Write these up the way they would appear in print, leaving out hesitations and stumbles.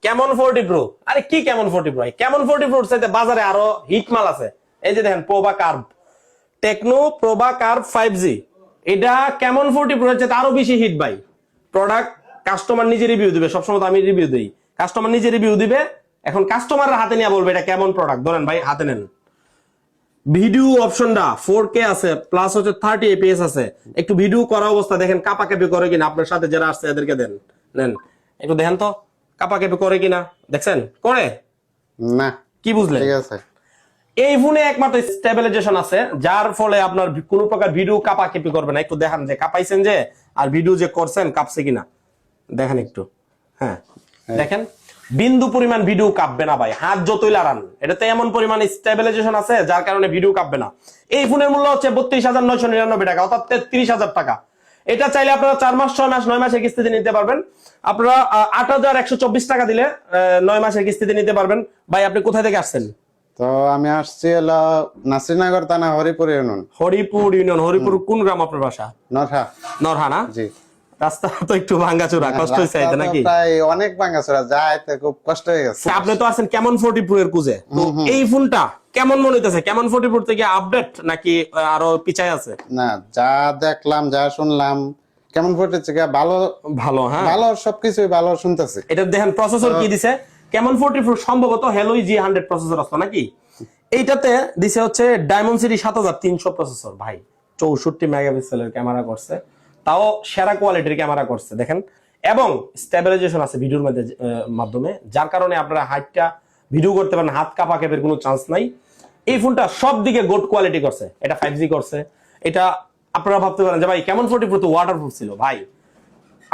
কেমন 40 প্রো। আরে কি কেমন 40 প্রো? কেমন 40 প্রো চাইতে বাজারে আরো হিট মাল আছে। এই যে দেখেন প্রোবা কার্ভ, টেকনো প্রোবা কার্ভ 5G, এটা কেমন 40 প্রো চাইতে আরো বেশি হিট ভাই। প্রোডাক্ট কাস্টমার নিজে রিভিউ দিবে, সবসময় তো আমি রিভিউ দিই, কাস্টমার নিজে রিভিউ দিবে। এখন কাস্টমারের হাতে নিয়ে বলবে এটা কেমন প্রোডাক্ট। ধরেন ভাই হাতে নেন, ভিডিও অপশনটা 4K আছে, প্লাস হচ্ছে 30 fps আছে। একটু ভিডিও করা অবস্থা দেখেন কাপাকাপি করে কিনা, আপনার সাথে যারা আসছে এদেরকে দেন, নেন একটু দেখেন তো কাপাকাপি করে কিনা। দেখছেন করে না? কি বুঝলেন? ঠিক আছে। এই ফোনে একমাত্র স্টেবিলাইজেশন আছে, যার ফলে আপনার কোনো প্রকার ভিডিও কাপাকাপি করবে না। একটু দেখান যে কাঁপাইছেন যে, আর ভিডিও যে করছেন কাঁপছে কিনা দেখেন একটু। হ্যাঁ দেখেন বিন্দু পরিমাণ ভিডিও কাঁপবে না ভাই, হাত যতই লাড়ান। এটাতে এমন পরিমাণ স্টেবিলাইজেশন আছে যার কারণে ভিডিও কাঁপবে না। এই ফোনের মূল্য হচ্ছে 32,999 টাকা, অর্থাৎ 33,000 টাকা। এটা চাইলে আপনারা 4 মাস 6 মাস 9 মাসের কিস্তিতে নিতে পারবেন। আপনারা 8,124 টাকা দিলে 9 মাসের কিস্তিতে নিতে পারবেন। ভাই আপনি কোথা থেকে আসছেন? তো আমি আসছি হলো নাসিরনগর থানা, হরিপুর ইউনিয়ন। হরিপুর ইউনিয়ন। হরিপুর কোন গ্রাম আপনার বাসা? নরহা। নরহা না? জি। রাস্তা তো একটু ভাঙ্গাচোরা, কষ্ট হয়েছে আইতে নাকি? প্রায় অনেক ভাঙাচোরা, যাইতে খুব কষ্ট হয়ে গেছে। আপনি তো আছেন কেমন 40 প্রো এর কুজে, তো এই ফোনটা কেমন মনে হইতেছে? কেমন 40 প্রো থেকে আপডেট নাকি আরো পিছায় আছে? না, যা দেখলাম যা শুনলাম কেমন ফুটেছে, ভালো ভালো। হ্যাঁ ভালো, সবকিছুই ভালো শুনতেছি। এটা দেখেন প্রসেসর কি দিছে, কেমন 40 প্রো সম্ভবত হেলোই G100 প্রসেসর আসতো নাকি? এইটাতে দিছে হচ্ছে ডায়মন্ড 7300 প্রসেসর ভাই, 64 মেগাপিক্সেলের ক্যামেরা করছে, তাও সেরা কোয়ালিটির ক্যামেরা করছে দেখেন। এবং স্টেবিলাইজেশন আছে ভিডিওর মাধ্যমে, যার কারণে আপনারা হাতটা ভিডিও করতে পারেন, হাত কাঁপা কেঁপের কোনো চান্স নাই। এই ফোনটা সব দিকে গুড কোয়ালিটি করছে, এটা 5G করছে। এটা আপনারা ভাবতে পারেন যে ভাই কেমন 40 প্রো তো ওয়াটারপ্রুফ ছিল। ভাই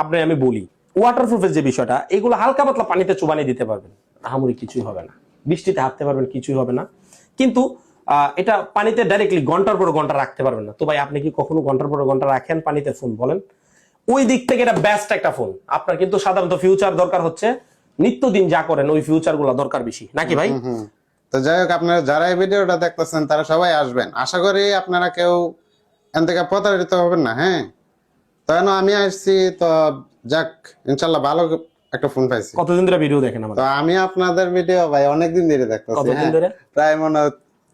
আপনি আমি বলি, ওয়াটারপ্রুফের যে বিষয়টা, এগুলো হালকা পাতলা পানিতে চুবানি দিতে পারবেন, আহামরি কিছুই হবে না। বৃষ্টিতে হাঁটতে পারবেন, কিছুই হবে না। কিন্তু এটা পানিতে ডাইরেক্টলি ঘন্টার পর ঘন্টা রাখতে পারবেন না। তো ভাই আপনি কি কখনো ঘন্টার পর ঘন্টা রাখেন পানিতে ফোন? বলেন। ওই দিক থেকে এটা বেস্ট একটা ফোন। আপনার কিন্তু সাধারণত ফিউচার দরকার হচ্ছে, নিত্যদিন যা করেন ওই ফিউচার গুলো দরকার বেশি নাকি ভাই? তো যাই হোক, আপনারা যারা এই ভিডিওটা দেখতেছেন তারা সবাই আসবেন, আশা করি আপনারা কেউ এখান থেকে প্রতারিত হবেন না। হ্যাঁ, তো আমি আসছি, তো যাক ইনশাল্লাহ ভালো একটা ফোন পাইছি। কতদিন ধরে ভিডিও দেখেন আমাদের? তো আমি আপনাদের ভিডিও ভাই অনেকদিন ধরে দেখতেছি। কতদিন ধরে? প্রায় মনে হয়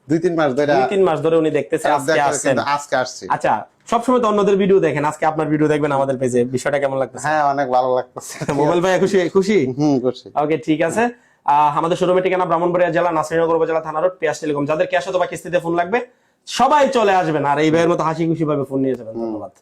2-3 মাস ধরে। 2-3 মাস ধরে উনি দেখতেছে, আজকে আসছেন। আজকে আসছি। আচ্ছা, সবসময় তো অন্যদের ভিডিও দেখেন, আজকে আপনার ভিডিও দেখবেন আমাদের পেজে, বিষয়টা কেমন লাগতেছে? হ্যাঁ, অনেক ভালো লাগতেছে। মোবাইল ভাই খুশি? খুশি? খুশি। ওকে ঠিক আছে। আমাদের শোরুমের ঠিকানা ব্রাহ্মণবাড়িয়া জেলা, নাসিরনগর উপজেলা, থানা রোড, পেঁয়াজ টেলিকম। যাদের ক্যাশ অথবা কিস্তিতে ফোন লাগবে সবাই চলে আসবেন, আর এই ভাইয়ের মতো হাসি খুশি ভাবে ফোন নিয়ে যাবেন। ধন্যবাদ।